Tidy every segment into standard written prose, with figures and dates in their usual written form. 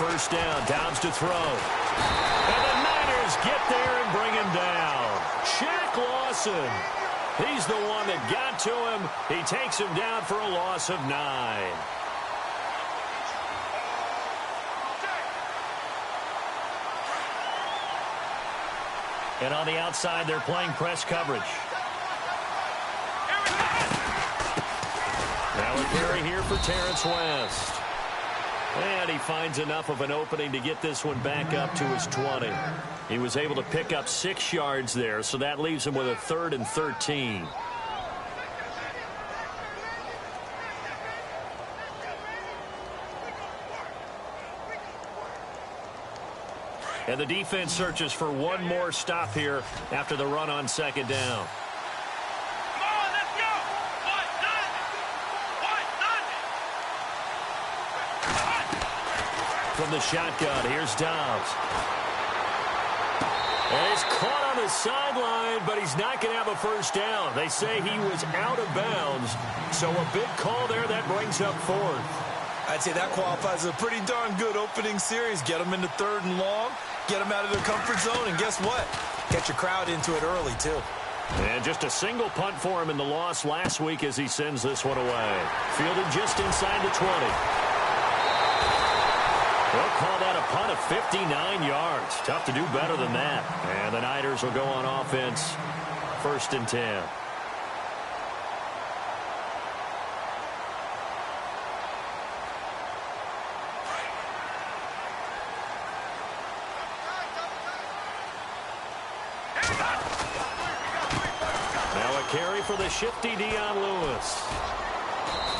first down. Downs to throw. And the Niners get there and bring him down. Shaq Lawson. He's the one that got to him. He takes him down for a loss of 9. And on the outside, they're playing press coverage. Now a carry here for Terrence West. And he finds enough of an opening to get this one back up to his 20. He was able to pick up 6 yards there, so that leaves him with a 3rd and 13. And the defense searches for one more stop here after the run on 2nd down. From the shotgun, here's Dobbs. And he's caught on the sideline, but he's not going to have a first down. They say he was out of bounds, so a big call there that brings up 4th. I'd say that qualifies as a pretty darn good opening series. Get them into 3rd and long, get them out of their comfort zone, and guess what? Get your crowd into it early, too. And just a single punt for him in the loss last week as he sends this one away. Fielded just inside the 20. They'll call that a punt of 59 yards. Tough to do better than that. And the Niners will go on offense. 1st and 10. Now a carry for the shifty Dion Lewis.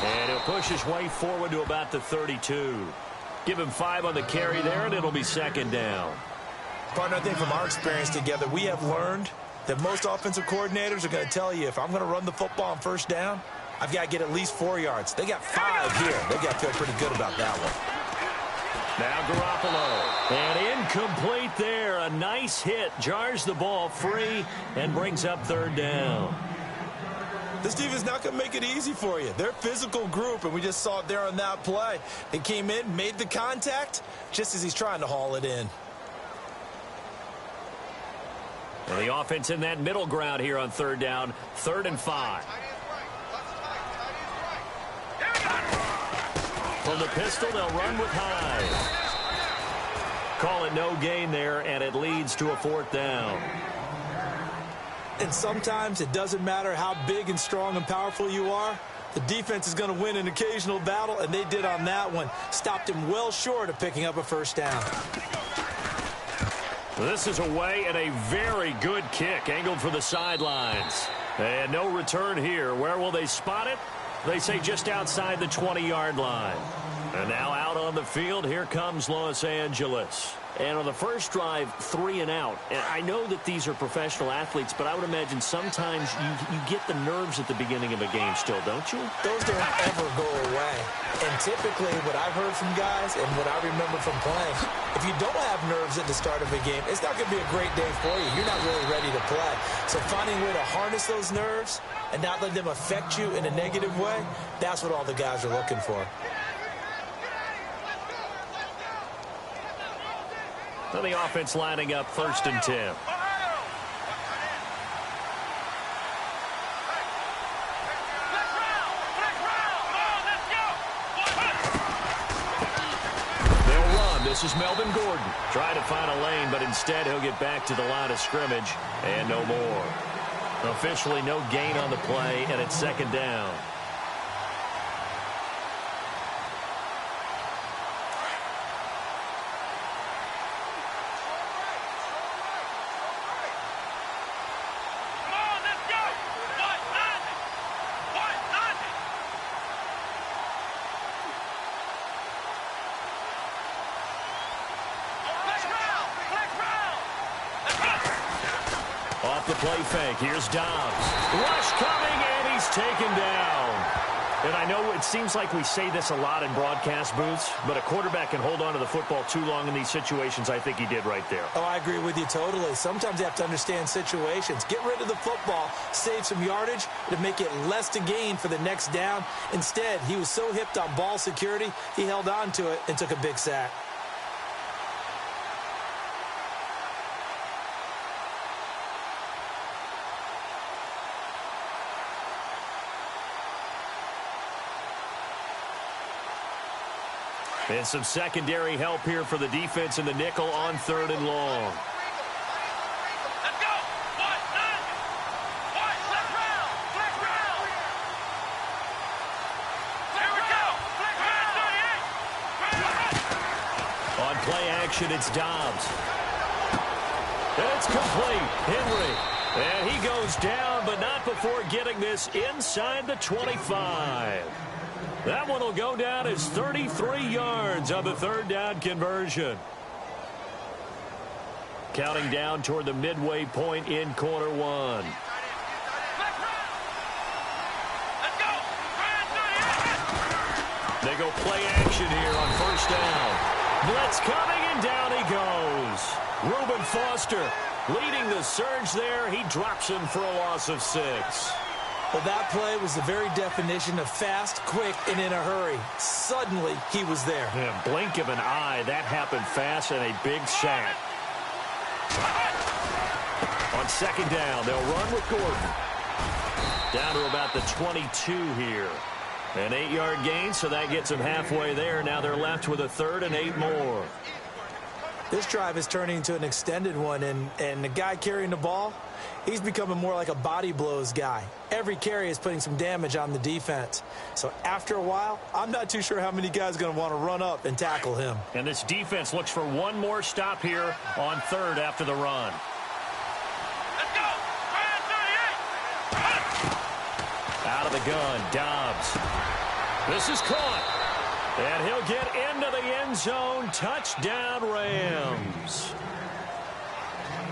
And he'll push his way forward to about the 32. Give him 5 on the carry there, and it'll be 2nd down. Partner, I think from our experience together, we have learned that most offensive coordinators are going to tell you, if I'm going to run the football on 1st down, I've got to get at least 4 yards. They got 5 here. They got to feel pretty good about that one. Now Garoppolo. And incomplete there. A nice hit. Jars the ball free and brings up 3rd down. This defense is not going to make it easy for you. They're a physical group, and we just saw it there on that play. They came in, made the contact, just as he's trying to haul it in. And the offense in that middle ground here on 3rd down. 3rd and 5. From the pistol, they'll run with Hyde. Call it no gain there, and it leads to a 4th down. And sometimes it doesn't matter how big and strong and powerful you are. The defense is going to win an occasional battle, and they did on that one. Stopped him well short of picking up a 1st down. This is away and a very good kick, angled for the sidelines. And no return here. Where will they spot it? They say just outside the 20-yard line. And now out on the field, here comes Los Angeles. And on the first drive, 3 and out. And I know that these are professional athletes, but I would imagine sometimes you get the nerves at the beginning of a game still, don't you? Those don't ever go away. And typically what I've heard from guys and what I remember from playing, if you don't have nerves at the start of a game, it's not going to be a great day for you. You're not really ready to play. So finding a way to harness those nerves and not let them affect you in a negative way, that's what all the guys are looking for. And the offense lining up 1st and 10. They'll run. This is Melvin Gordon. Trying to find a lane, but instead he'll get back to the line of scrimmage and no more. Officially no gain on the play, and it's 2nd down. Off the play fake, here's Dobbs. Rush coming, and he's taken down. And I know it seems like we say this a lot in broadcast booths, but a quarterback can hold on to the football too long in these situations. I think he did right there. Oh, I agree with you totally. Sometimes you have to understand situations. Get rid of the football, save some yardage to make it less to gain for the next down. Instead, he was so hipped on ball security, he held on to it and took a big sack. And some secondary help here for the defense in the nickel on 3rd and long. On play action, it's Dobbs. It's complete. Henry. And he goes down, but not before getting this inside the 25. That one will go down as 33 yards on the 3rd down conversion. Counting down toward the midway point in quarter 1. They go play action here on 1st down. Blitz coming, and down he goes. Reuben Foster leading the surge there. He drops him for a loss of 6. Well, that play was the very definition of fast, quick, and in a hurry. Suddenly, he was there. Yeah, blink of an eye. That happened fast and a big sack. On 2nd down, they'll run with Gordon. Down to about the 22 here. An 8-yard gain, so that gets them halfway there. Now they're left with a 3rd and 8 more. This drive is turning into an extended one, and the guy carrying the ball, he's becoming more like a body blows guy. Every carry is putting some damage on the defense. So after a while, I'm not too sure how many guys are going to want to run up and tackle him. And this defense looks for one more stop here on 3rd after the run. Let's go! Out of the gun, Dobbs. This is caught. And he'll get into the end zone. Touchdown, Rams.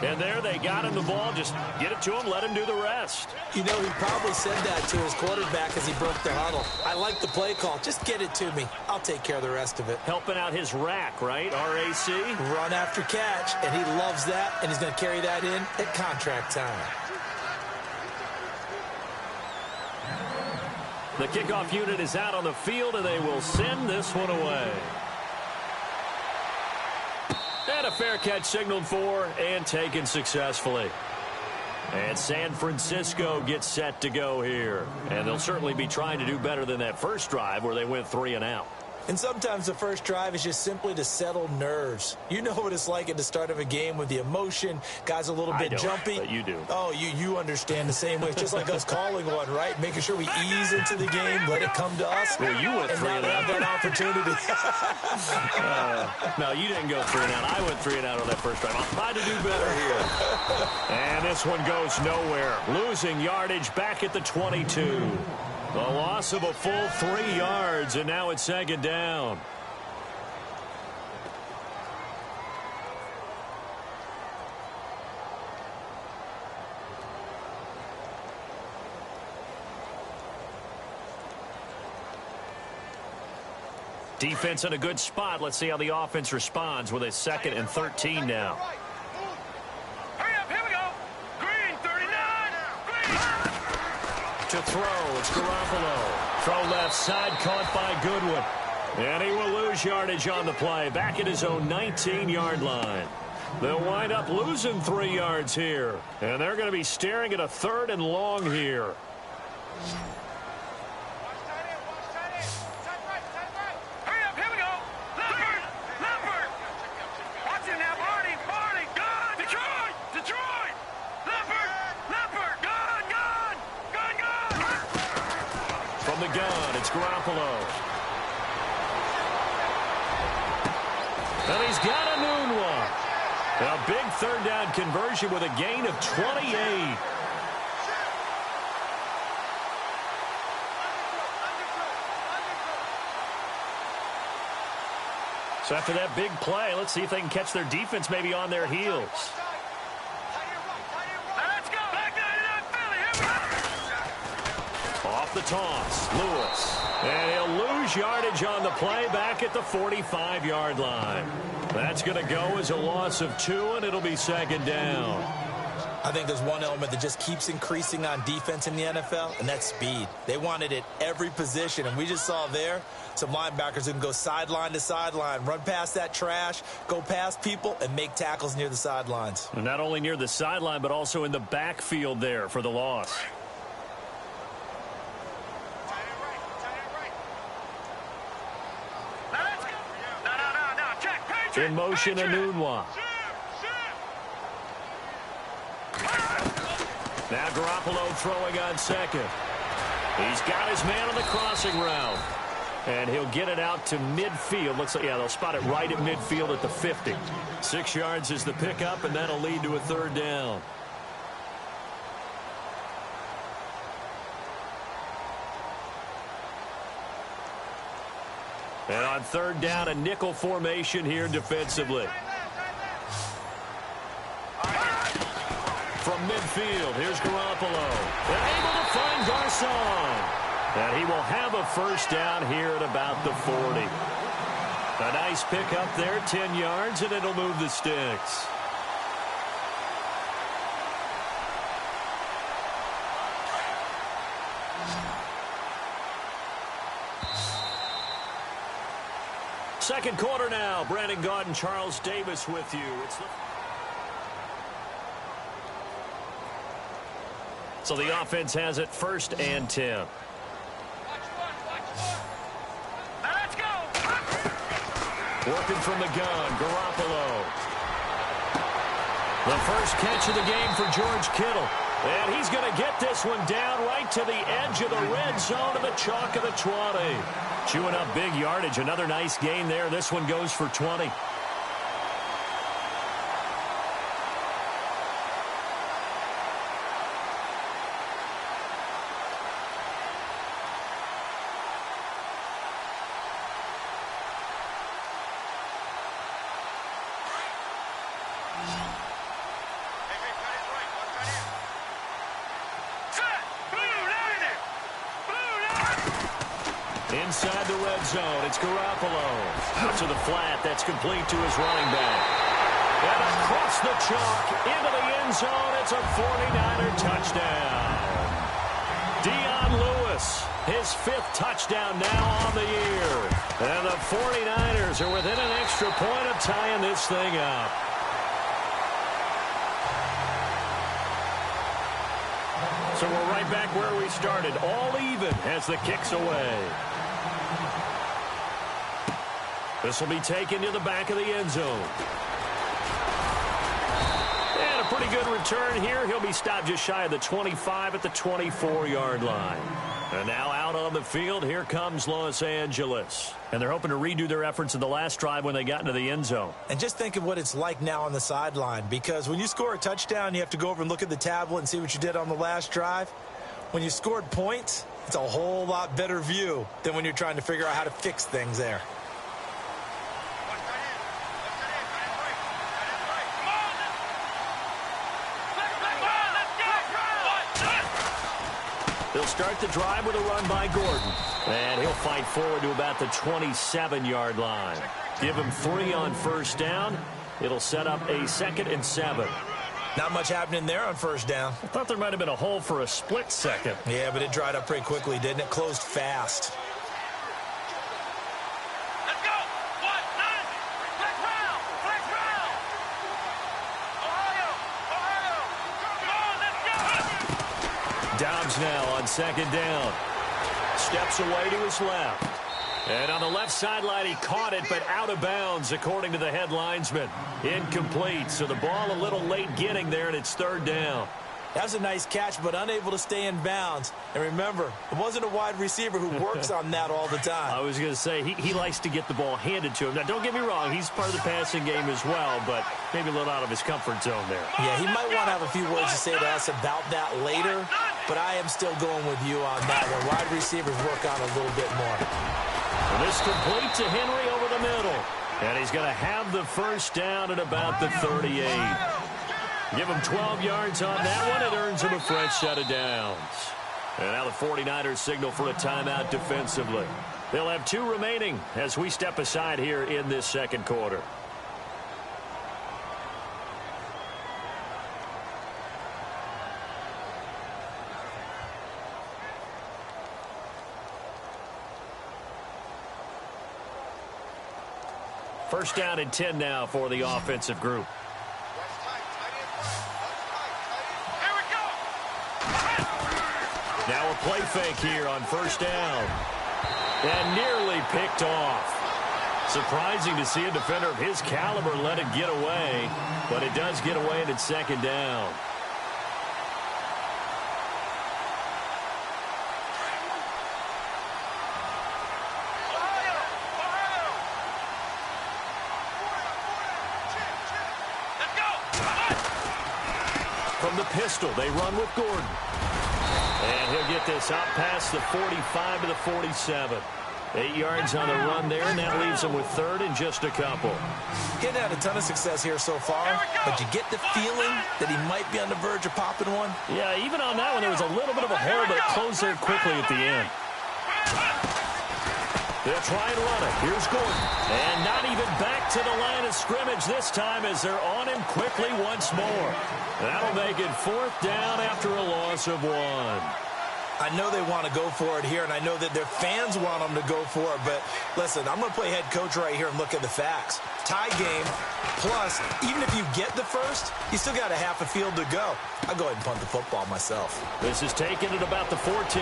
And there they got him the ball. Just get it to him, let him do the rest. You know, he probably said that to his quarterback as he broke the huddle. I like the play call. Just get it to me. I'll take care of the rest of it. Helping out his rack, right? R-A-C? Run after catch, and he loves that, and he's going to carry that in at contract time. The kickoff unit is out on the field, and they will send this one away. And a fair catch signaled for and taken successfully. And San Francisco gets set to go here. And they'll certainly be trying to do better than that first drive where they went 3 and out. And sometimes the first drive is just simply to settle nerves. You know what it's like at the start of a game with the emotion. Guys a little bit jumpy. But you do. Oh, you understand the same way. It's just like us calling one, right? Making sure we ease into the game, let it come to us. Well, you went 3 and out. Have that opportunity. No, you didn't go 3 and out. I went 3 and out on that first drive. I'll try to do better here. And this one goes nowhere. Losing yardage back at the 22. The loss of a full 3 yards, and now it's 2nd down. Defense in a good spot. Let's see how the offense responds with a 2nd and 13 now. Hurry up, here we go. Green, 39. Green. To throw, it's Garoppolo. Throw left side, caught by Goodwin. And he will lose yardage on the play, back at his own 19-yard line. They'll wind up losing 3 yards here. And they're going to be staring at a 3rd and long here. Hurry up, here we go. Leopard, Leopard. Watch it now, Barney, gun. Detroit, Detroit. Leopard, Leopard, gun. From the gun, it's Garoppolo. And he's got a moonwalk. A big 3rd down conversion with a gain of 28. So after that big play, let's see if they can catch their defense maybe on their heels. Let's go. Back 99 Philly, here we go. Off the toss, Lewis. And he'll lose yardage on the play back at the 45-yard line. That's going to go as a loss of 2, and it'll be 2nd down. I think there's one element that just keeps increasing on defense in the NFL, and that's speed. They want it at every position, and we just saw there some linebackers who can go sideline to sideline, run past that trash, go past people, and make tackles near the sidelines. And not only near the sideline, but also in the backfield there for the loss. In motion, Ozunway. Now Garoppolo throwing on second. He's got his man on the crossing route. And he'll get it out to midfield. Looks like, yeah, they'll spot it right at midfield at the 50. 6 yards is the pickup, and that'll lead to a third down. And on third down, a nickel formation here defensively. From midfield, here's Garoppolo. And able to find Garcon. And he will have a first down here at about the 40. A nice pickup there, 10 yards, and it'll move the sticks. Second quarter now. Brandon Gaud and Charles Davis with you. So the offense has it 1st and 10. Let's go. Working from the gun, Garoppolo. The first catch of the game for George Kittle. And he's going to get this one down right to the edge of the red zone to the chalk of the 20. Chewing up big yardage. Another nice gain there. This one goes for 20. Inside the red zone, it's Garoppolo. Out to the flat, that's complete to his running back. And across the chalk, into the end zone, it's a 49er touchdown. Dion Lewis, his 5th touchdown now on the year. And the 49ers are within an extra point of tying this thing up. So we're right back where we started, all even as the kick's away. This will be taken to the back of the end zone. And a pretty good return here. He'll be stopped just shy of the 25 at the 24-yard line. And now out on the field, here comes Los Angeles. And they're hoping to redo their efforts in the last drive when they got into the end zone. And just think of what it's like now on the sideline, because when you score a touchdown, you have to go over and look at the tablet and see what you did on the last drive. When you scored points, it's a whole lot better view than when you're trying to figure out how to fix things there. They'll start the drive with a run by Gordon. And he'll fight forward to about the 27-yard line. Give him 3 on first down. It'll set up a 2nd and 7. Not much happening there on first down. I thought there might have been a hole for a split second. Yeah, but it dried up pretty quickly, didn't it? Closed fast. Let's go. 1, 9. Flex round. Flex round. Ohio. Come on, let's go. Dobbs now on 2nd down. Steps away to his left. And on the left sideline, he caught it, but out of bounds, according to the head linesman. Incomplete, so the ball a little late getting there, and it's 3rd down. That was a nice catch, but unable to stay in bounds. And remember, it wasn't a wide receiver who works on that all the time. I was going to say, he likes to get the ball handed to him. Now, don't get me wrong, he's part of the passing game as well, but maybe a little out of his comfort zone there. Yeah, he might want to have a few words to say to us about that later, but I am still going with you on that one. Wide receivers work on a little bit more. And this complete to Henry over the middle. And he's going to have the first down at about the 38. Give him 12 yards on that one. It earns him a fresh set of downs. And now the 49ers signal for a timeout defensively. They'll have 2 remaining as we step aside here in this second quarter. First down and 10 now for the offensive group. Here we go. Now a play fake here on first down. And nearly picked off. Surprising to see a defender of his caliber let it get away, but it does get away and it's second down. From the pistol, they run with Gordon. And he'll get this out past the 45 to the 47. 8 yards on the run there, and that leaves him with third and just a couple. Getting had a ton of success here so far, but you get the feeling that he might be on the verge of popping one. Yeah, even on that one, there was a little bit of a hole, but it closed there quickly at the end. They'll try and run it. Here's Gordon. And not even back to the line of scrimmage this time as they're on him quickly once more. That'll make it fourth down after a loss of 1. I know they want to go for it here, and I know that their fans want them to go for it, but listen, I'm going to play head coach right here and look at the facts. Tie game, plus, even if you get the first, you still got a half a field to go. I'll go ahead and punt the football myself. This is taken at about the 14.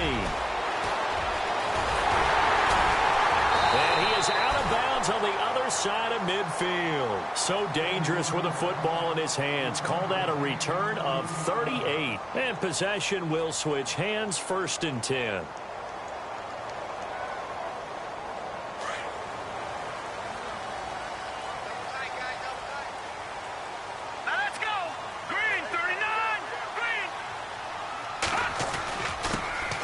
And he is out of bounds on the other side of midfield. So dangerous with a football in his hands. Call that a return of 38. And possession will switch hands, 1st and 10. Let's go. Green, 39. Green.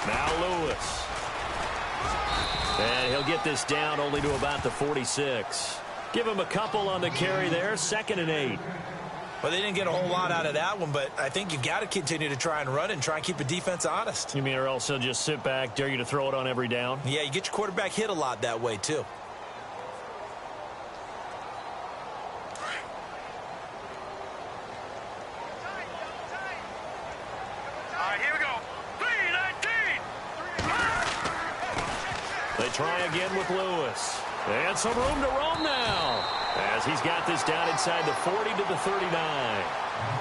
Now Lewis. And he'll get this down only to about the 46. Give him a couple on the carry there, 2nd and 8. Well, they didn't get a whole lot out of that one, but I think you've got to continue to try and run and try and keep the defense honest. You mean or else he'll just sit back, dare you to throw it on every down? Yeah, you get your quarterback hit a lot that way, too. All right, here we go. 3-19. They try again with Lewis. And some room to roam now as he's got this down inside the 40 to the 39.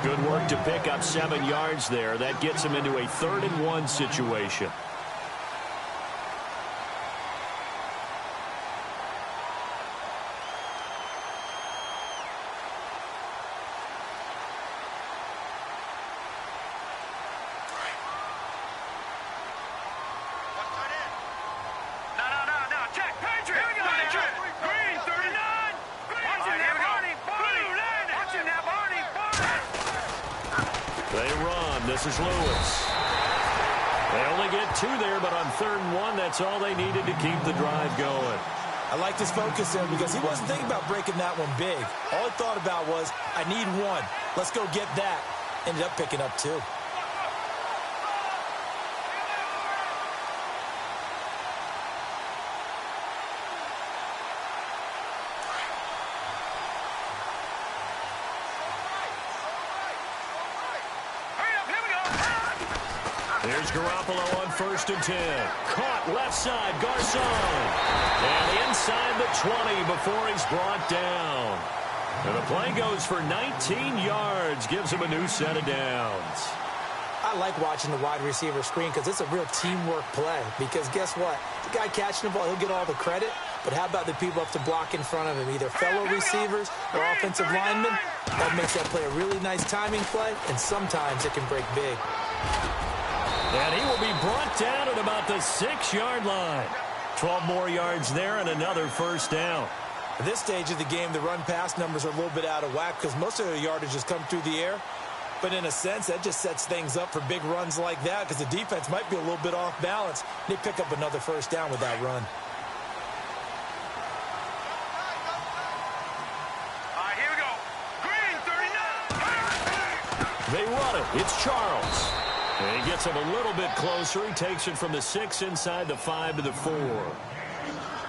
Good work to pick up 7 yards there. That gets him into a 3rd and 1 situation. This is Lewis. They only get 2 there, but on 3rd and 1, that's all they needed to keep the drive going. I liked his focus there because he wasn't thinking about breaking that one big. All he thought about was, I need 1. Let's go get that. Ended up picking up 2. Here's Garoppolo on 1st and 10. Caught left side, Garcon. And inside the 20 before he's brought down. And the play goes for 19 yards. Gives him a new set of downs. I like watching the wide receiver screen because it's a real teamwork play. Because guess what? The guy catching the ball, he'll get all the credit. But how about the people up to block in front of him? Either fellow receivers or offensive linemen. That makes that play a really nice timing play. And sometimes it can break big. And he will be brought down at about the 6-yard line. 12 more yards there and another 1st down. At this stage of the game, the run-pass numbers are a little bit out of whack because most of the yardage has come through the air. But in a sense, that just sets things up for big runs like that because the defense might be a little bit off balance. They pick up another 1st down with that run. All right, here we go. Green, 39. They run it. It's Charles. And he gets him a little bit closer. He takes it from the 6 inside the 5 to the 4.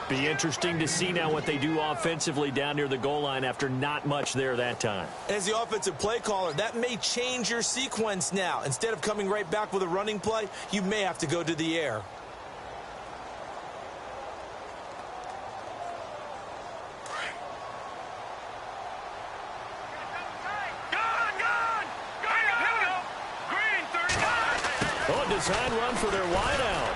Be interesting to see now what they do offensively down near the goal line after not much there that time. As the offensive play caller, that may change your sequence now. Instead of coming right back with a running play, you may have to go to the air. Design run for their wideout.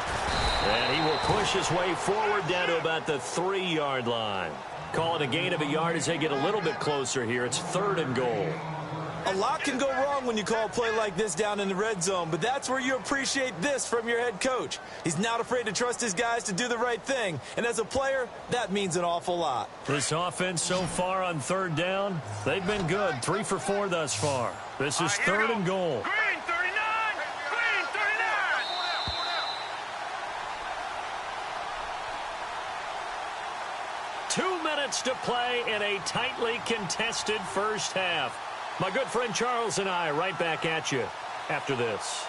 And he will push his way forward down to about the 3-yard line. Call it a gain of a yard as they get a little bit closer here. It's 3rd and goal. A lot can go wrong when you call a play like this down in the red zone, but that's where you appreciate this from your head coach. He's not afraid to trust his guys to do the right thing, and as a player, that means an awful lot. This offense so far on 3rd down, they've been good. 3 for 4 thus far. This is 3rd and goal. Green 39! Green 39! 2 minutes to play in a tightly contested first half. My good friend Charles and I right back at you after this.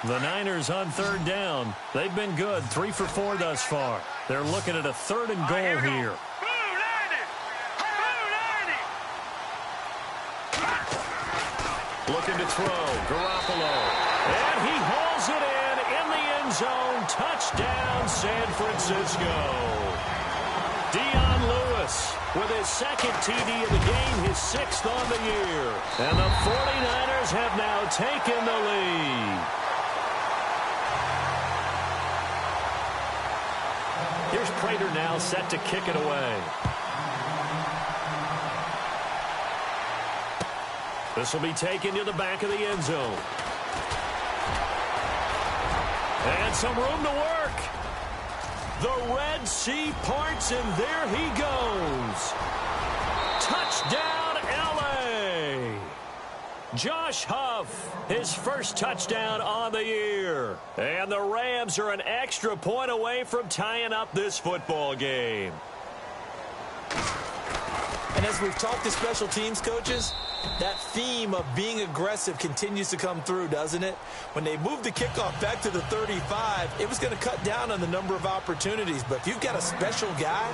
The Niners on 3rd down. They've been good. 3 for 4 thus far. They're looking at a 3rd and goal here. Looking to throw. Garoppolo. And he hauls it in the end zone. Touchdown, San Francisco. Dion Lewis with his 2nd TD of the game, his 6th on the year. And the 49ers have now taken the lead. Here's Prater now set to kick it away. This will be taken to the back of the end zone. And some room to work. The Red Sea parts, and there he goes. Touchdown, L.A. Josh Huff, his first touchdown on the year. And the Rams are an extra point away from tying up this football game. And as we've talked to special teams coaches, that theme of being aggressive continues to come through, doesn't it? When they moved the kickoff back to the 35, it was going to cut down on the number of opportunities. But if you've got a special guy,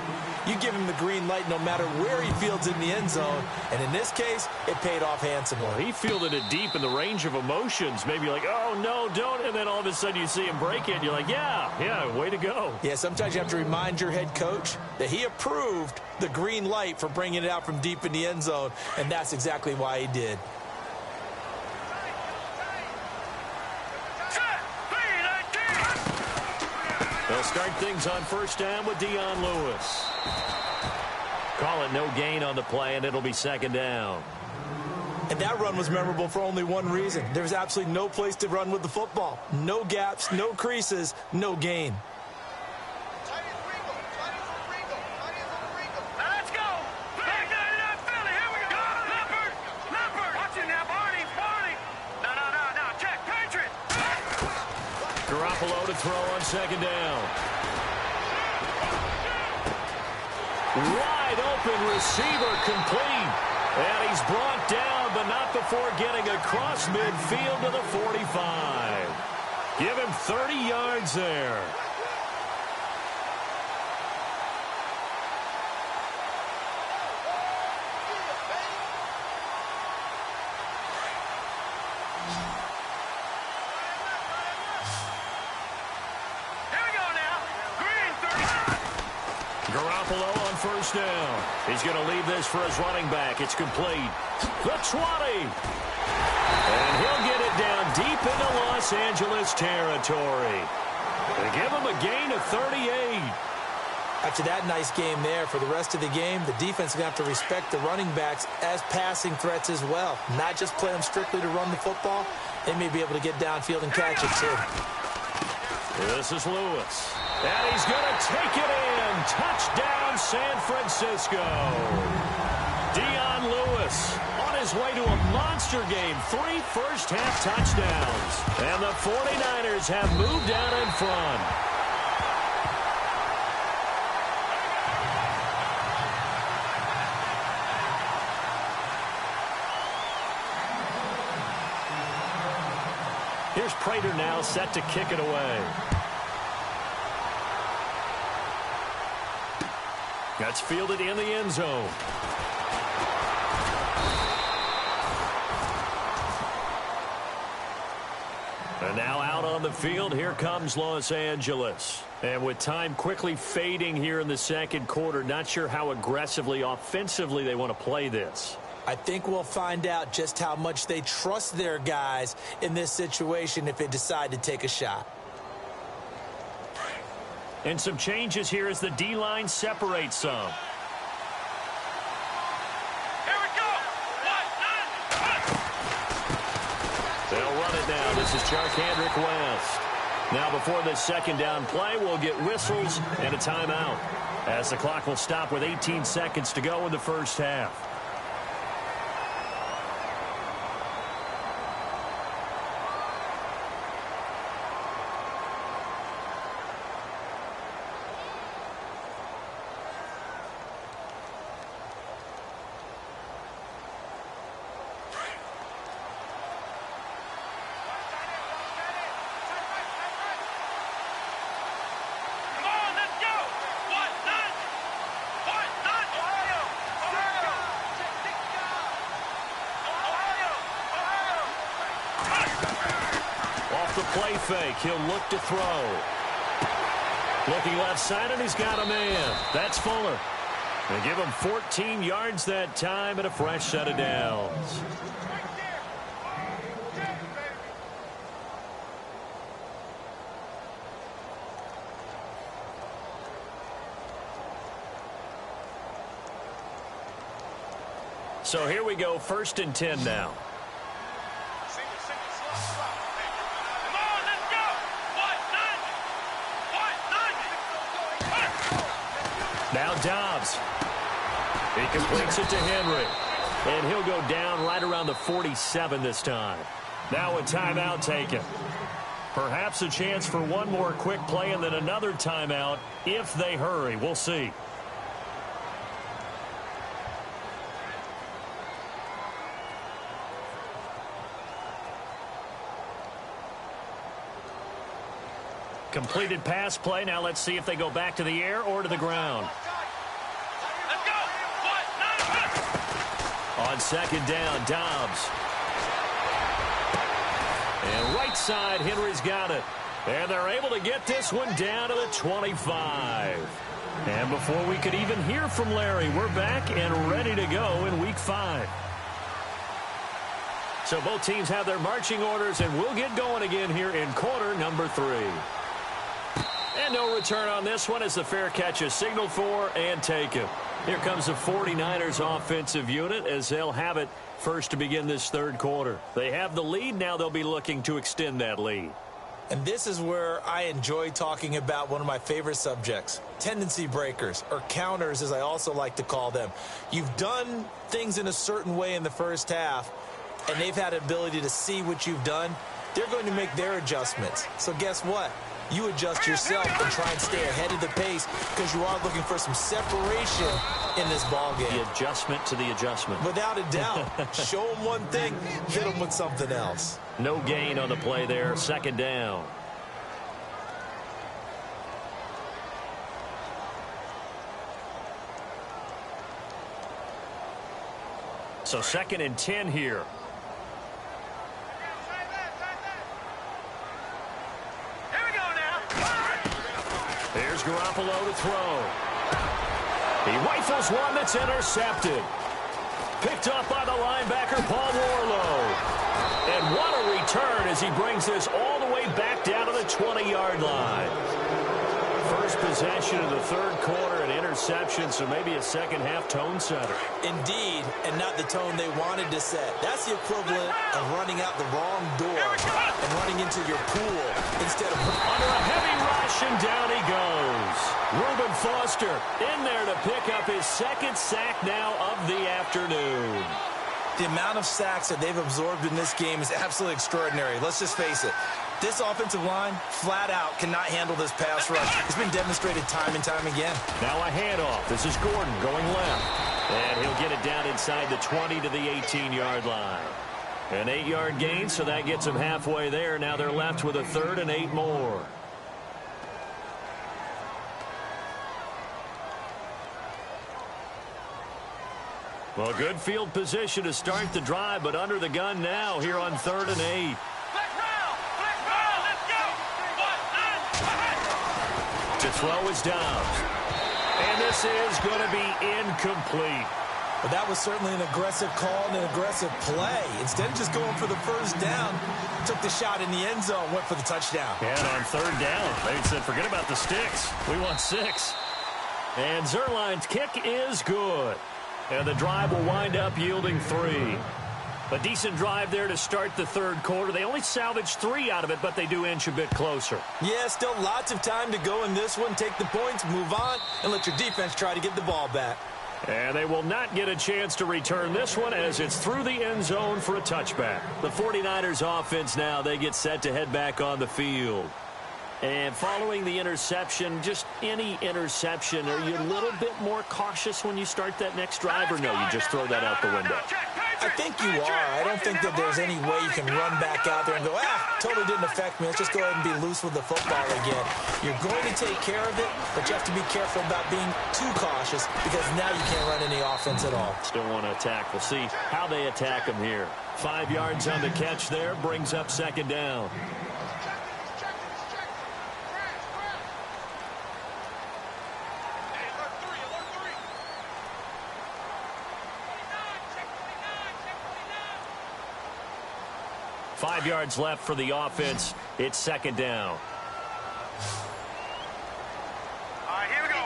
you give him the green light no matter where he fields in the end zone. And in this case, it paid off handsomely. Well, he fielded it deep in the range of emotions. Maybe like, oh, no, don't. And then all of a sudden you see him break it. And you're like, yeah, way to go. Yeah, sometimes you have to remind your head coach that he approved the green light for bringing it out from deep in the end zone. And that's exactly why he did. They'll start things on 1st down with Dion Lewis. Call it no gain on the play, and it'll be 2nd down. And that run was memorable for only one reason. There's absolutely no place to run with the football. No gaps, no creases, no gain. Let's go! Back 99 Philly, here we go! Leopard! Leopard! Watch it now, Barney! Barney! No, check, Patriot! Garoppolo to throw on 2nd down. Wide open receiver complete. And he's brought down, but not before getting across midfield to the 45. Give him 30 yards there. Garoppolo on 1st down. He's going to leave this for his running back. It's complete. The 20. And he'll get it down deep into Los Angeles territory. They give him a gain of 38. After that nice game there, for the rest of the game, the defense is going to have to respect the running backs as passing threats as well. Not just play them strictly to run the football. They may be able to get downfield and catch it, too. This is Lewis. And he's going to take it in. Touchdown, San Francisco. Dion Lewis on his way to a monster game. 3 first-half touchdowns. And the 49ers have moved out in front. Here's Prater now set to kick it away. That's fielded in the end zone. And now out on the field, here comes Los Angeles. And with time quickly fading here in the 2nd quarter, not sure how aggressively, offensively they want to play this. I think we'll find out just how much they trust their guys in this situation if they decide to take a shot. And some changes here as the D-line separates some. Here we go. They'll run it down. This is Charkandrick West. Now before this second down play, we'll get whistles and a timeout, as the clock will stop with 18 seconds to go in the first half. Off the play fake, he'll look to throw. Looking left side, and he's got a man. That's Fuller. They give him 14 yards that time and a fresh set of downs. So here we go, 1st and 10 now. Now Dobbs. He completes it to Henry. And he'll go down right around the 47 this time. Now a timeout taken. Perhaps a chance for one more quick play and then another timeout if they hurry. We'll see. Completed pass play. Now let's see if they go back to the air or to the ground. Let's go. On second down, Dobbs. And right side, Henry's got it. And they're able to get this one down to the 25. And before we could even hear from Larry, we're back and ready to go in Week 5. So both teams have their marching orders, and we'll get going again here in quarter number 3. And no return on this one as the fair catch is signaled for and taken. Here comes the 49ers offensive unit as they'll have it first to begin this third quarter. They have the lead. Now they'll be looking to extend that lead. And this is where I enjoy talking about one of my favorite subjects, tendency breakers, or counters as I also like to call them. You've done things in a certain way in the first half, and they've had the ability to see what you've done. They're going to make their adjustments. So guess what? You adjust yourself and try and stay ahead of the pace because you are looking for some separation in this ball game. The adjustment to the adjustment. Without a doubt. Show them one thing, hit them with something else. No gain on the play there. Second down. So 2nd and 10 here. Here's Garoppolo to throw. He rifles one that's intercepted. Picked up by the linebacker, Paul Warlow. And what a return as he brings this all the way back down to the 20-yard line. First possession of the third quarter, an interception, so maybe a second-half tone setter. Indeed, and not the tone they wanted to set. That's the equivalent of running out the wrong door and running into your pool instead of... Under a heavy rush, and down he goes. Reuben Foster in there to pick up his second sack now of the afternoon. The amount of sacks that they've absorbed in this game is absolutely extraordinary. Let's just face it. This offensive line, flat out, cannot handle this pass rush. It's been demonstrated time and time again. Now a handoff. This is Gordon going left. And he'll get it down inside the 20 to the 18-yard line. An 8-yard gain, so that gets them halfway there. Now they're left with a 3rd and 8 more. Well, good field position to start the drive, but under the gun now here on 3rd and 8. To throw is Dobbs. And this is going to be incomplete. Well, that was certainly an aggressive call and an aggressive play. Instead of just going for the first down, took the shot in the end zone, went for the touchdown. And on third down, they said, forget about the sticks. We want 6. And Zuerlein's kick is good. And the drive will wind up yielding 3. A decent drive there to start the third quarter. They only salvaged 3 out of it, but they do inch a bit closer. Yeah, still lots of time to go in this one. Take the points, move on, and let your defense try to get the ball back. And they will not get a chance to return this one as it's through the end zone for a touchback. The 49ers offense now, they get set to head back on the field. And following the interception, just any interception, are you a little bit more cautious when you start that next drive, or no, you just throw that out the window? I think you are. I don't think that there's any way you can run back out there and go, totally didn't affect me. Let's just go ahead and be loose with the football again. You're going to take care of it, but you have to be careful about being too cautious because now you can't run any offense at all. Still want to attack. We'll see how they attack them here. 5 yards on the catch there, brings up second down. Five yards left for the offense. It's second down. All right, here we go.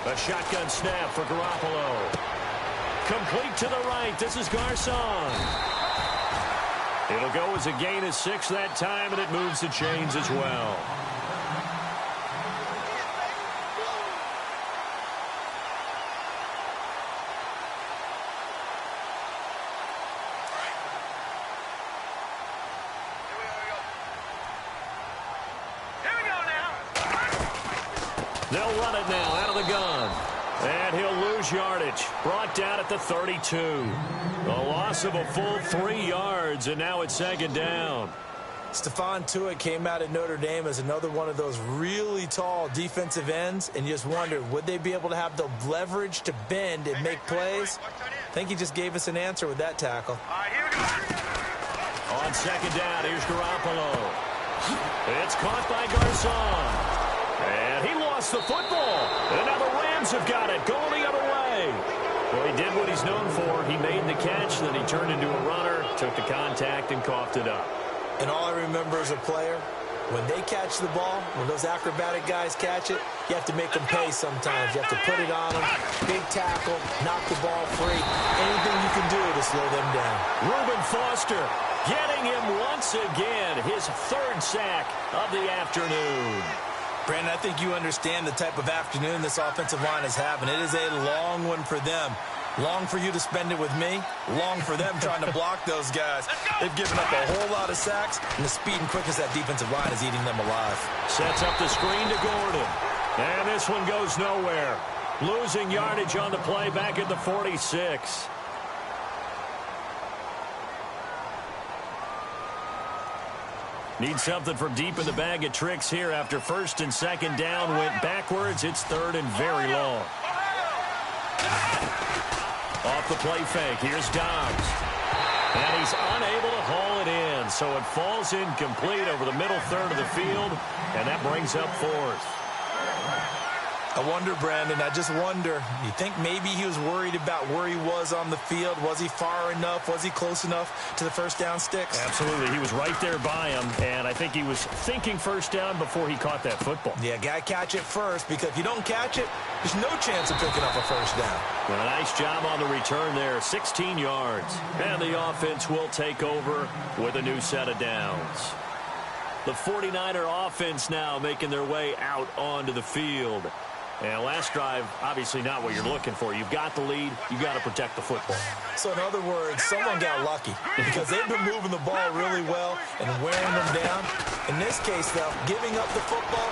A shotgun snap for Garoppolo. Complete to the right. This is Garcon. It'll go as a gain of 6 that time, and it moves the chains as well. They'll run it now out of the gun. And he'll lose yardage. Brought down at the 32. A loss of a full 3 yards, and now it's second down. Stephon Tuitt came out of Notre Dame as another one of those really tall defensive ends, and you just wondered, would they be able to have the leverage to bend and make plays? I think he just gave us an answer with that tackle. All right, here we go. On second down, here's Garoppolo. It's caught by Garcon. And he lost the football. And now the Rams have got it, going the other way. Well, he did what he's known for. He made the catch, then he turned into a runner, took the contact, and coughed it up. And all I remember as a player, when they catch the ball, when those acrobatic guys catch it, you have to make them pay sometimes. You have to put it on them, big tackle, knock the ball free. Anything you can do to slow them down. Reuben Foster getting him once again, his 3rd sack of the afternoon. Brandon, I think you understand the type of afternoon this offensive line is having. It is a long one for them. Long for you to spend it with me. Long for them trying to block those guys. They've given up a whole lot of sacks, and the speed and quickness of that defensive line is eating them alive. Sets up the screen to Gordon. And this one goes nowhere. Losing yardage on the play back at the 46. Need something from deep in the bag of tricks here after first and second down went backwards. It's third and very long. Off the play fake, here's Dobbs. And he's unable to haul it in, so it falls incomplete over the middle third of the field, and that brings up 4th. I wonder, Brandon, I just wonder, you think maybe he was worried about where he was on the field? Was he far enough? Was he close enough to the first down sticks? Absolutely. He was right there by him, and I think he was thinking first down before he caught that football. Yeah, got to catch it first, because if you don't catch it, there's no chance of picking up a first down. Well, a nice job on the return there, 16 yards. And the offense will take over with a new set of downs. The 49er offense now making their way out onto the field. And last drive, obviously not what you're looking for. You've got the lead. You've got to protect the football. So, in other words, someone got lucky because they've been moving the ball really well and wearing them down. In this case, though, giving up the football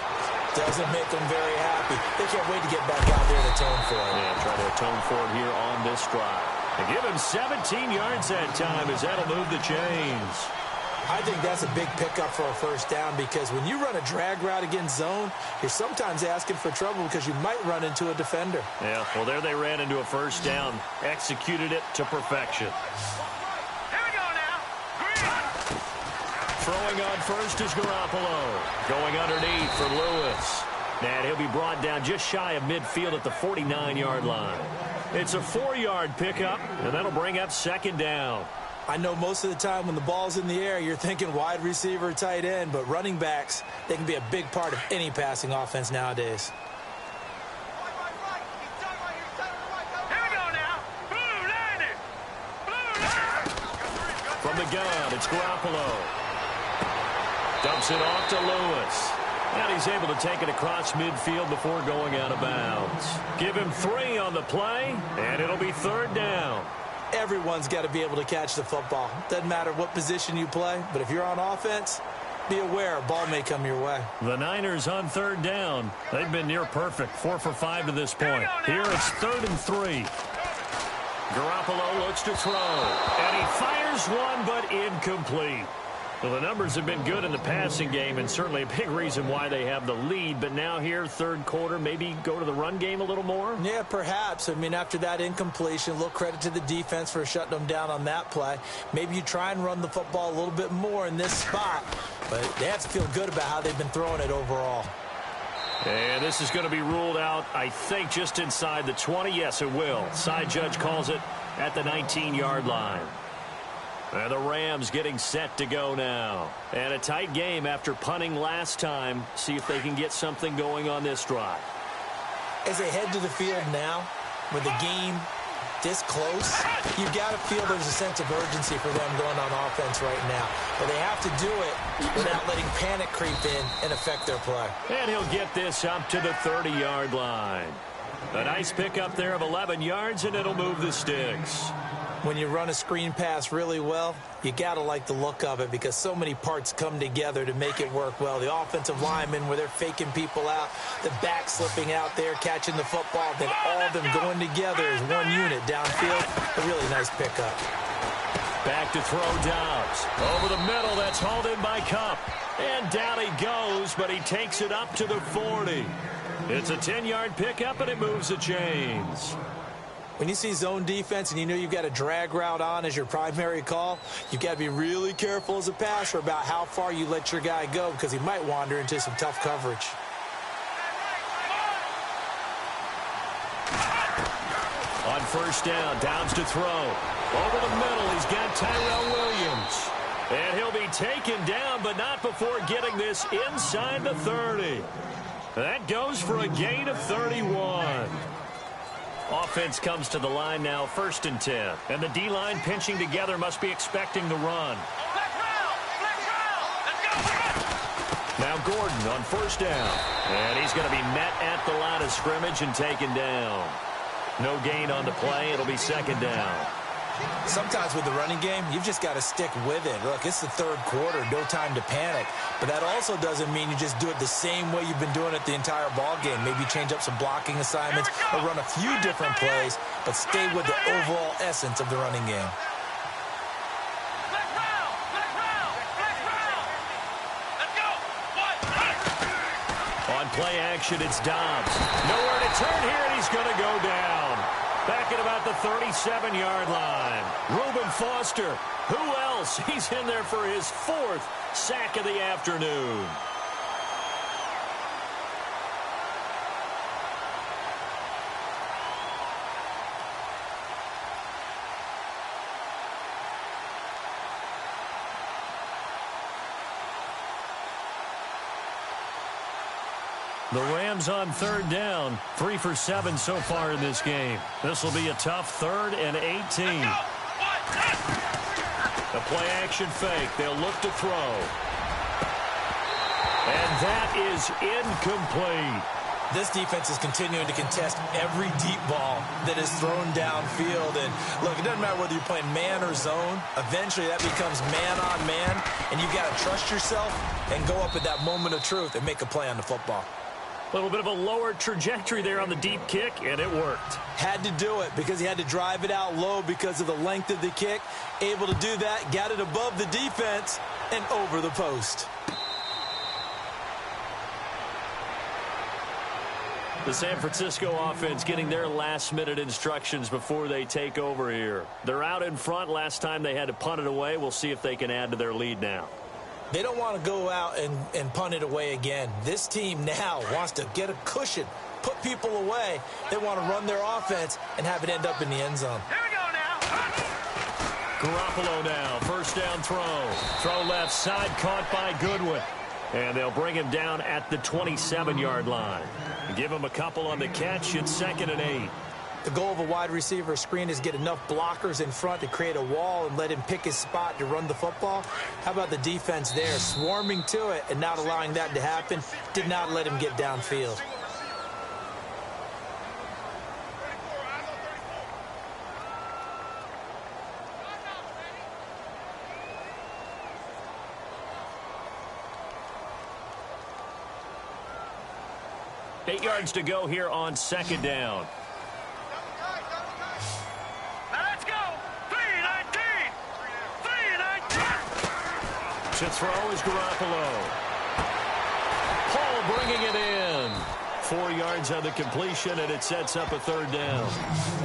doesn't make them very happy. They can't wait to get back out there and atone for it. Yeah, try to atone for it here on this drive. And give him 17 yards that time as that'll move the chains. I think that's a big pickup for a first down because when you run a drag route against zone, you're sometimes asking for trouble because you might run into a defender. Yeah, well, there they ran into a first down. Executed it to perfection. Here we go now. Throwing on first is Garoppolo. Going underneath for Lewis. And he'll be brought down just shy of midfield at the 49-yard line. It's a 4-yard pickup, and that'll bring up second down. I know most of the time when the ball's in the air, you're thinking wide receiver, tight end, but running backs, they can be a big part of any passing offense nowadays. From the gun, it's Garoppolo. Dumps it off to Lewis. And he's able to take it across midfield before going out of bounds. Give him 3 on the play, and it'll be third down. Everyone's got to be able to catch the football. Doesn't matter what position you play, but if you're on offense, be aware a ball may come your way. The Niners on third down. They've been near perfect, 4 for 5 to this point. Here it's 3rd and 3. Garoppolo looks to throw, and he fires one, but incomplete. Well, the numbers have been good in the passing game, and certainly a big reason why they have the lead. But now here, third quarter, maybe go to the run game a little more? Yeah, perhaps. I mean, after that incompletion, a little credit to the defense for shutting them down on that play. Maybe you try and run the football a little bit more in this spot, but they have to feel good about how they've been throwing it overall. And this is going to be ruled out, I think, just inside the 20. Yes, it will. Side judge calls it at the 19-yard line. And the Rams getting set to go now. And a tight game after punting last time. See if they can get something going on this drive. As they head to the field now, with the game this close, you've got to feel there's a sense of urgency for them going on offense right now. But they have to do it without letting panic creep in and affect their play. And he'll get this up to the 30-yard line. A nice pickup there of 11 yards, and it'll move the sticks. When you run a screen pass really well, you got to like the look of it because so many parts come together to make it work well. The offensive linemen, where they're faking people out, the back slipping out there, catching the football, then all of them going together as one unit downfield. A really nice pickup. Back to throw Dobbs. Over the middle, that's hauled in by Kupp. And down he goes, but he takes it up to the 40. It's a 10-yard pickup, and it moves the chains. When you see zone defense and you know you've got a drag route on as your primary call, you've got to be really careful as a passer about how far you let your guy go because he might wander into some tough coverage. On first down, Downs to throw. Over the middle, he's got Tyrell Williams. And he'll be taken down, but not before getting this inside the 30. That goes for a gain of 31. Offense comes to the line now, 1st and 10. And the D-line pinching together must be expecting the run. Now Gordon on first down. And he's going to be met at the line of scrimmage and taken down. No gain on the play. It'll be 2nd down. Sometimes with the running game, you've just got to stick with it. Look, it's the 3rd quarter, no time to panic. But that also doesn't mean you just do it the same way you've been doing it the entire ball game. Maybe change up some blocking assignments or run a few different plays, but stay with the overall essence of the running game. On play action, it's Dobbs. Nowhere to turn here, and he's going to go down. Back at about the 37-yard line. Reuben Foster. Who else? He's in there for his 4th sack of the afternoon. The Rams on 3rd down, 3 for 7 so far in this game. This will be a tough 3rd and 18. The play action fake. They'll look to throw. And that is incomplete. This defense is continuing to contest every deep ball that is thrown downfield. And look, it doesn't matter whether you're playing man or zone. Eventually that becomes man on man. And you've got to trust yourself and go up at that moment of truth and make a play on the football. A little bit of a lower trajectory there on the deep kick, and it worked. Had to do it because he had to drive it out low because of the length of the kick. Able to do that, got it above the defense and over the post. The San Francisco offense getting their last-minute instructions before they take over here. They're out in front. Last time they had to punt it away. We'll see if they can add to their lead now. They don't want to go out and punt it away again. This team now wants to get a cushion put people away. They want to run their offense and have it end up in the end zone. Here we go now. Garoppolo now, first down throw. Throw left side, caught by Goodwin. And they'll bring him down at the 27-yard line. Give him a couple on the catch. It's 2nd and 8. The goal of a wide receiver screen is get enough blockers in front to create a wall and let him pick his spot to run the football. How about the defense there, swarming to it and not allowing that to happen? Did not let him get downfield. Eight yards to go here on 2nd down. Now let's go. 3-19. 3-19. To throw is Garoppolo. Paul bringing it in. 4 yards on the completion, and it sets up a 3rd down.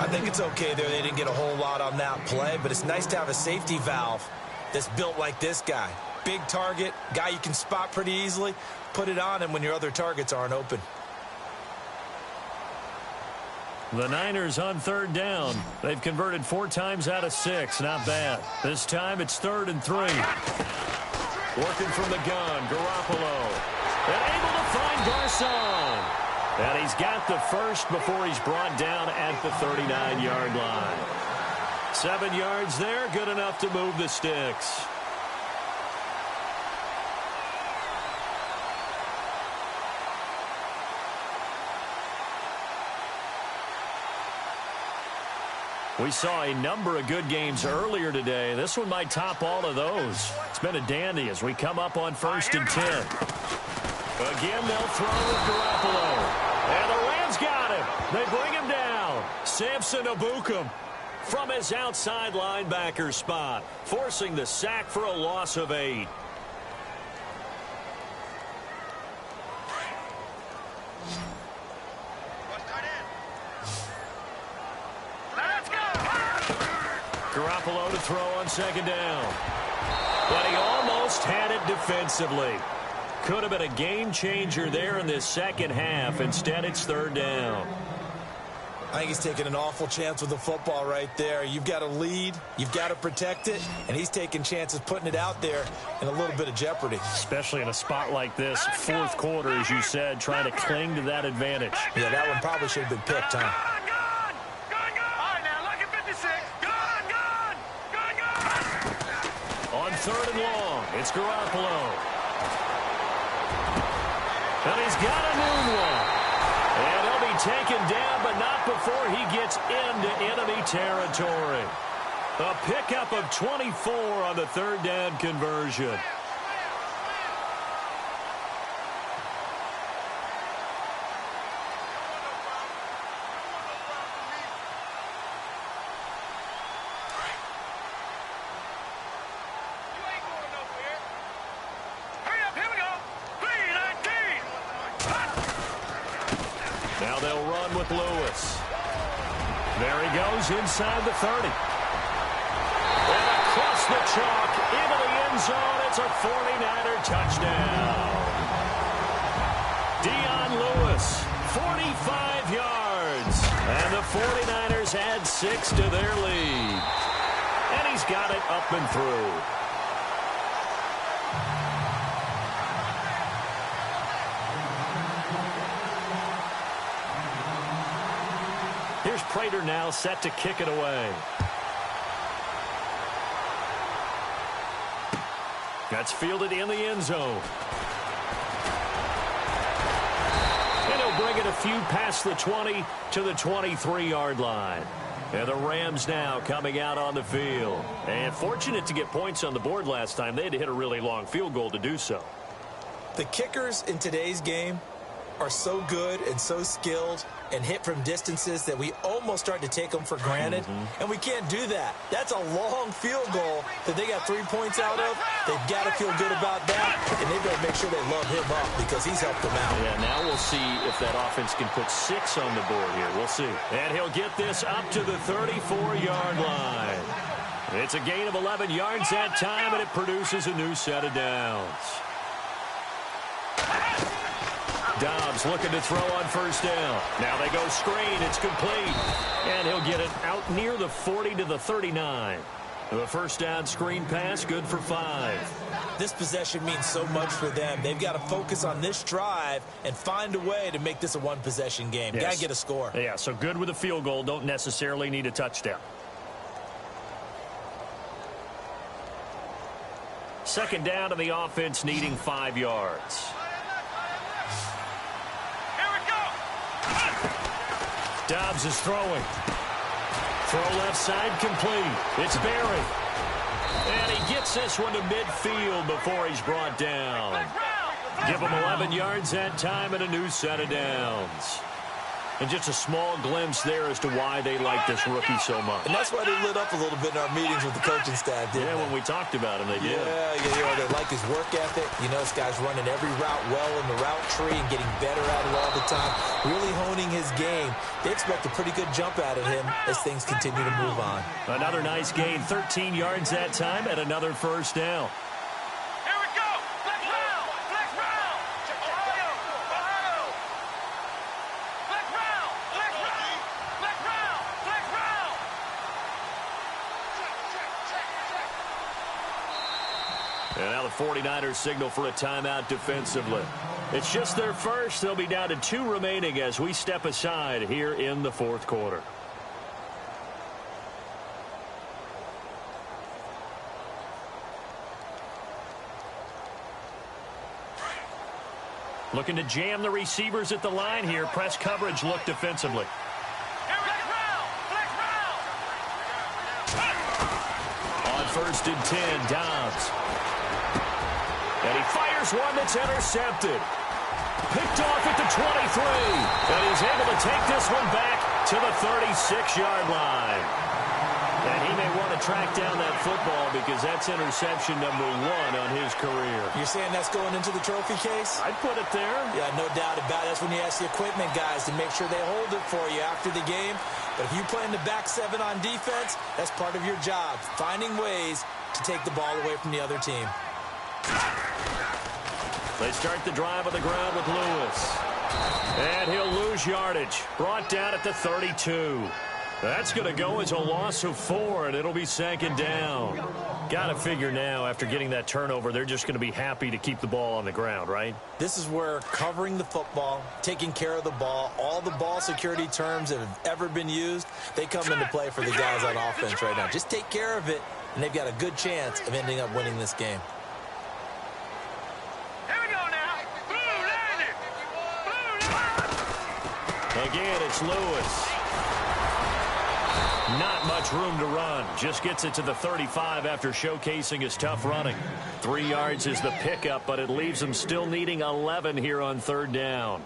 I think it's okay there. They didn't get a whole lot on that play, but it's nice to have a safety valve that's built like this guy. Big target, guy you can spot pretty easily. Put it on him when your other targets aren't open. The Niners on 3rd down. They've converted 4 times out of 6. Not bad. This time it's 3rd and 3. Working from the gun, Garoppolo. And able to find Garcon. And he's got the first before he's brought down at the 39-yard line. 7 yards there, good enough to move the sticks. We saw a number of good games earlier today. This one might top all of those. It's been a dandy as we come up on 1st and 10. Again, they'll throw with Garoppolo. And the Rams got him. They bring him down. Samson Ebukam from his outside linebacker spot, forcing the sack for a loss of 8. Garoppolo to throw on 2nd down. But he almost had it defensively. Could have been a game changer there in this 2nd half. Instead, it's 3rd down. I think he's taking an awful chance with the football right there. You've got to lead, you've got to protect it, and he's taking chances putting it out there in a little bit of jeopardy. Especially in a spot like this, 4th quarter, as you said, trying to cling to that advantage. Yeah, that one probably should have been picked, huh? On 3rd and long, it's Garoppolo. And he's got a new one. And he'll be taken down, but not before he gets into enemy territory. A pickup of 24 on the 3rd down conversion. Now they'll run with Lewis. There he goes inside the 30. And across the chalk into the end zone. It's a 49er touchdown. Dion Lewis, 45 yards. And the 49ers add 6 to their lead. And he's got it up and through. Here's Prater now set to kick it away. That's fielded in the end zone. And he'll bring it a few past the 20 to the 23-yard line. And the Rams now coming out on the field. And fortunate to get points on the board last time. They had to hit a really long field goal to do so. The kickers in today's game are so good and so skilled and hit from distances that we almost start to take them for granted. And we can't do that. That's a long field goal that they got 3 points out of. They've got to feel good about that, and they've got to make sure they love him up because he's helped them out. Yeah, now we'll see if that offense can put 6 on the board here. We'll see. And he'll get this up to the 34-yard line. It's a gain of 11 yards that time, and it produces a new set of downs. Dobbs looking to throw on first down. Now they go screen. It's complete. And he'll get it out near the 40 to the 39. The first down screen pass, good for 5. This possession means so much for them. They've got to focus on this drive and find a way to make this a one-possession game. Yes. Got to get a score. Yeah, so good with a field goal. Don't necessarily need a touchdown. Second down to the offense, needing 5 yards. Here we go. Dobbs is throwing. Throw left side complete. It's Berry. And he gets this one to midfield before he's brought down. Give him 11 yards that time and a new set of downs. And just a small glimpse there as to why they like this rookie so much. And that's why they lit up a little bit in our meetings with the coaching staff, didn't they? When we talked about him, they did. Yeah, they like his work ethic. You know, this guy's running every route well in the route tree and getting better at it all the time, really honing his game. They expect a pretty good jump out of him as things continue to move on. Another nice gain, 13 yards that time, and another first down. Here we go. Flex round. Flex round. Ohio. Ohio. Flex round. Flex round. Flex round. Flex round. And now the 49ers signal for a timeout defensively. It's just their first. They'll be down to 2 remaining as we step aside here in the fourth quarter. Looking to jam the receivers at the line here. Press coverage look defensively. Flex round. Flex round. On first and 10, Dobbs. And he fires one that's intercepted. Picked off at the 23. And he's able to take this one back to the 36-yard line. And he may want to track down that football because that's interception number 1 on his career. You're saying that's going into the trophy case? I'd put it there. Yeah, no doubt about it. That's when you ask the equipment guys to make sure they hold it for you after the game. But if you play in the back 7 on defense, that's part of your job, finding ways to take the ball away from the other team. They start the drive on the ground with Lewis. And he'll lose yardage. Brought down at the 32. That's going to go as a loss of 4, and it'll be second down. Got to figure now, after getting that turnover, they're just going to be happy to keep the ball on the ground, right? This is where covering the football, taking care of the ball, all the ball security terms that have ever been used, they come into play for the guys on offense right now. Just take care of it, and they've got a good chance of ending up winning this game. Here we go now. Blue landed. Blue landed. Again, it's Lewis. Not much room to run. Just gets it to the 35 after showcasing his tough running. 3 yards is the pickup, but it leaves him still needing 11 here on third down.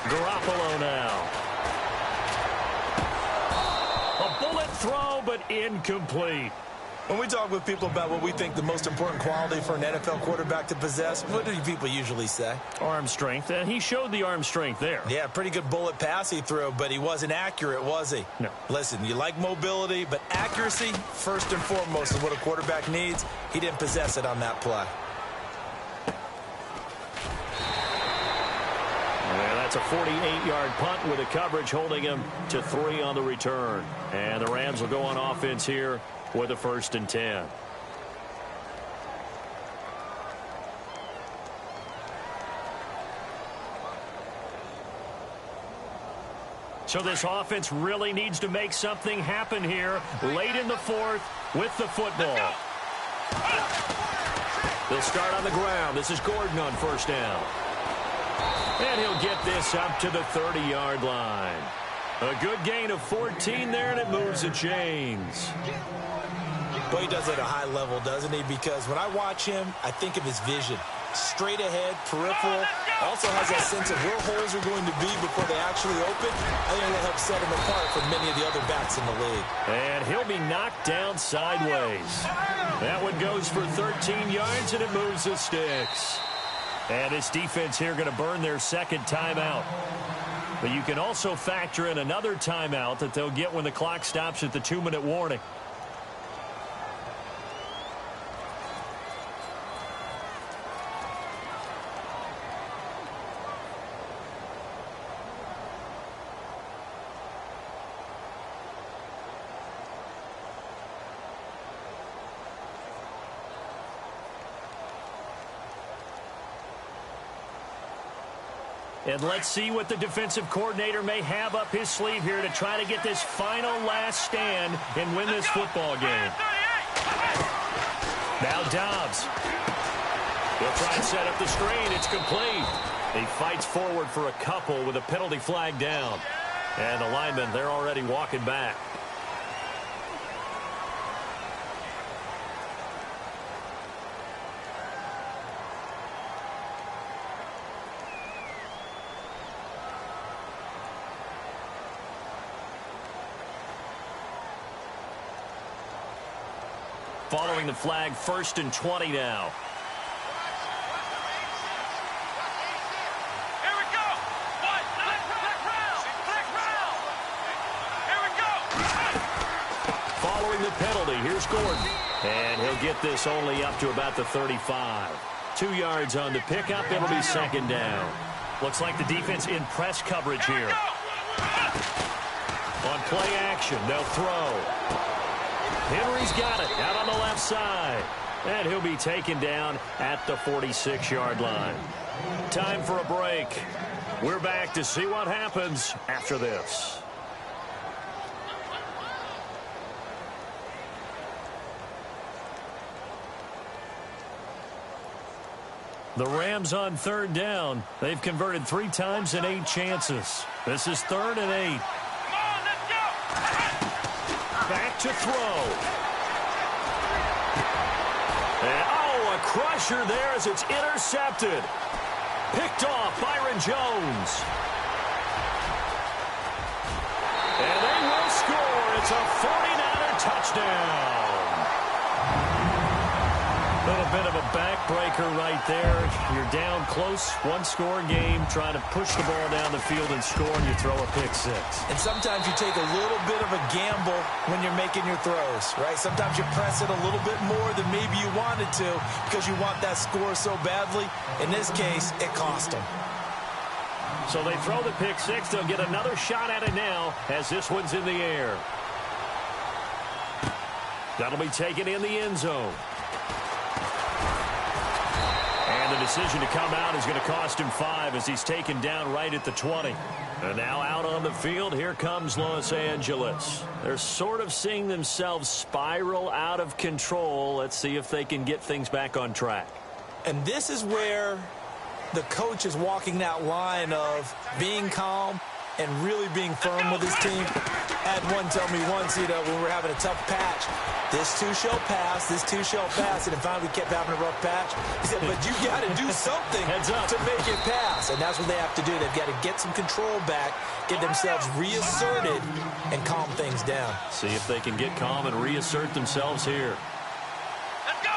Garoppolo now. A bullet throw, but incomplete. When we talk with people about what we think the most important quality for an NFL quarterback to possess, what do people usually say? Arm strength, and he showed the arm strength there. Yeah, pretty good bullet pass he threw, but he wasn't accurate, was he? No. Listen, you like mobility, but accuracy, first and foremost, is what a quarterback needs. He didn't possess it on that play. That's a 48-yard punt with a coverage holding him to 3 on the return. And the Rams will go on offense here with a 1st and 10. So this offense really needs to make something happen here late in the 4th with the football. They'll start on the ground. This is Gordon on first down. And he'll get this up to the 30-yard line. A good gain of 14 there, and it moves the chains. Boy, he does it at a high level, doesn't he? Because when I watch him, I think of his vision. straight ahead, peripheral. Also has that sense of where holes are going to be before they actually open. I think that'll help set him apart from many of the other backs in the league. And he'll be knocked down sideways. That one goes for 13 yards, and it moves the sticks. And this defense here going to burn their second timeout. But you can also factor in another timeout that they'll get when the clock stops at the 2-minute warning. And let's see what the defensive coordinator may have up his sleeve here to try to get this final last stand and win this football game. Now Dobbs. He'll try and set up the screen. It's complete. He fights forward for a couple with a penalty flag down. And the linemen, they're already walking back. Following the flag, 1st and 20 now. Here we go. Black round. Here we go. Following the penalty, here's Gordon. And he'll get this only up to about the 35. 2 yards on the pickup. It'll be 2nd down. Looks like the defense in press coverage here. On play action, they'll throw. Henry's got it out on the left side. And he'll be taken down at the 46-yard line. Time for a break. We're back to see what happens after this. The Rams on 3rd down. They've converted 3 times in 8 chances. This is 3rd and 8. Back to throw. And, a crusher there as it's intercepted. Picked off Byron Jones. And they will score. It's a 49er touchdown. A little bit of a backbreaker right there. You're down close, 1-score game, trying to push the ball down the field and score, and you throw a pick 6. And sometimes you take a little bit of a gamble when you're making your throws, right? Sometimes you press it a little bit more than maybe you wanted to because you want that score so badly. In this case, it cost them. So they throw the pick 6. They'll get another shot at it now as this one's in the air. That'll be taken in the end zone. And the decision to come out is going to cost him 5 as he's taken down right at the 20. And now out on the field, here comes Los Angeles. They're sort of seeing themselves spiral out of control. Let's see if they can get things back on track. And this is where the coach is walking that line of being calm and really being firm with his team. I had one tell me once, when we were having a tough patch, this too shall pass, this too shall pass, and finally we kept having a rough patch. He said, but you got to do something to make it pass, and that's what they have to do. They've got to get some control back, get themselves reasserted, and calm things down. See if they can get calm and reassert themselves here. Let's go.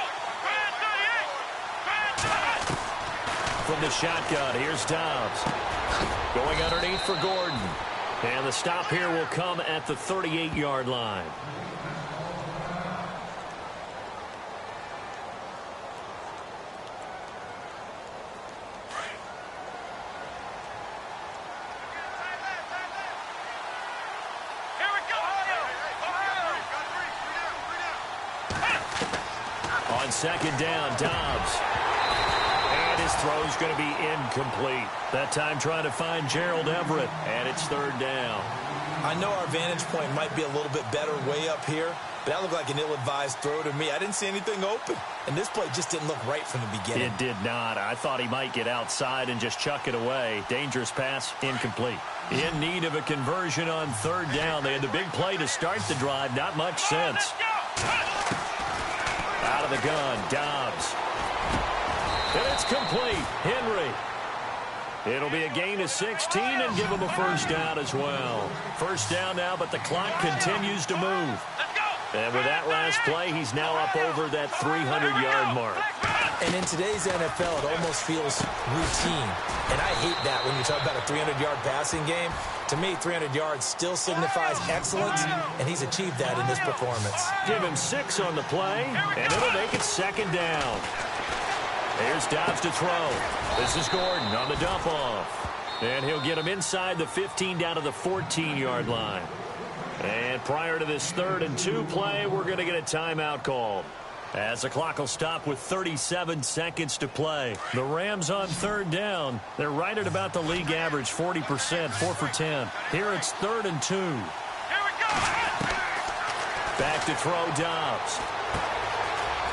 From the shotgun, here's Dobbs. Going underneath for Gordon. And the stop here will come at the 38-yard line. Here we go. On 2nd down, Dobbs. And his throw's going to be incomplete. That time trying to find Gerald Everett, and it's 3rd down. I know our vantage point might be a little bit better way up here, but that looked like an ill-advised throw to me. I didn't see anything open, and this play just didn't look right from the beginning. It did not. I thought he might get outside and just chuck it away. Dangerous pass, incomplete. In need of a conversion on 3rd down. They had the big play to start the drive. Not much sense. Out of the gun, Dobbs. And it's complete. Henry. It'll be a gain of 16 and give him a first down as well. First down now, but the clock continues to move. And with that last play, he's now up over that 300-yard mark. And in today's NFL, it almost feels routine. And I hate that when you talk about a 300-yard passing game. To me, 300 yards still signifies excellence, and he's achieved that in this performance. Give him 6 on the play, and it'll make it second down. Here's Dobbs to throw. This is Gordon on the dump-off. And he'll get him inside the 15 down to the 14-yard line. And prior to this 3rd and 2 play, we're going to get a timeout called, as the clock will stop with 37 seconds to play. The Rams on 3rd down. They're right at about the league average, 40%, 4 for 10. Here it's 3rd and 2. Here we go. Back to throw Dobbs.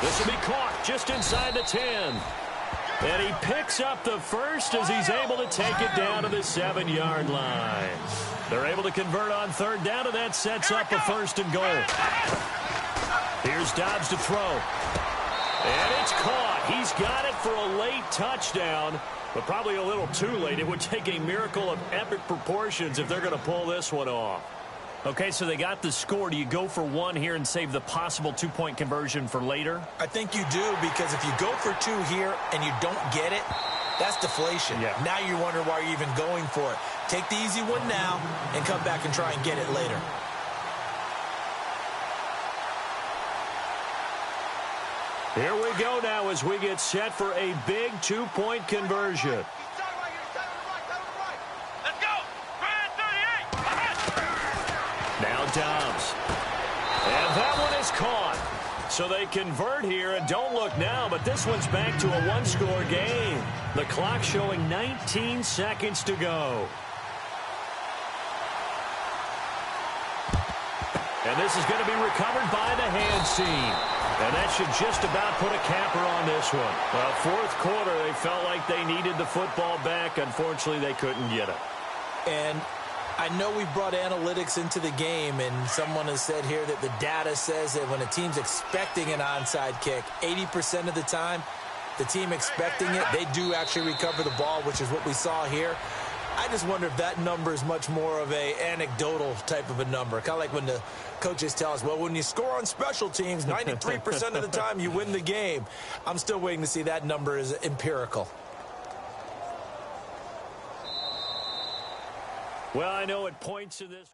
This will be caught just inside the 10. And he picks up the first as he's able to take it down to the 7-yard line. They're able to convert on 3rd down, and that sets up a 1st and goal. Here's Dobbs to throw. And it's caught. He's got it for a late touchdown, but probably a little too late. It would take a miracle of epic proportions if they're going to pull this one off. Okay, so they got the score. Do you go for 1 here and save the possible 2-point conversion for later? I think you do, because if you go for 2 here and you don't get it, that's deflation. Yeah. Now you wonder why you're even going for it. Take the easy one now and come back and try and get it later. Here we go now as we get set for a big 2-point conversion. Let's go. 38. Now Dobbs. And that one is caught. So they convert here, and don't look now, but this one's back to a 1-score game. The clock showing 19 seconds to go. And this is going to be recovered by the hands team. And that should just about put a capper on this one. Well, 4th quarter, they felt like they needed the football back. Unfortunately, they couldn't get it. And I know we brought analytics into the game, and someone has said here that the data says that when a team's expecting an onside kick, 80% of the time, the team expecting it, they do actually recover the ball, which is what we saw here. I just wonder if that number is much more of a anecdotal type of a number. Kind of like when the coaches tell us, well, when you score on special teams, 93% of the time you win the game. I'm still waiting to see that number is empirical. Well, I know at points in this...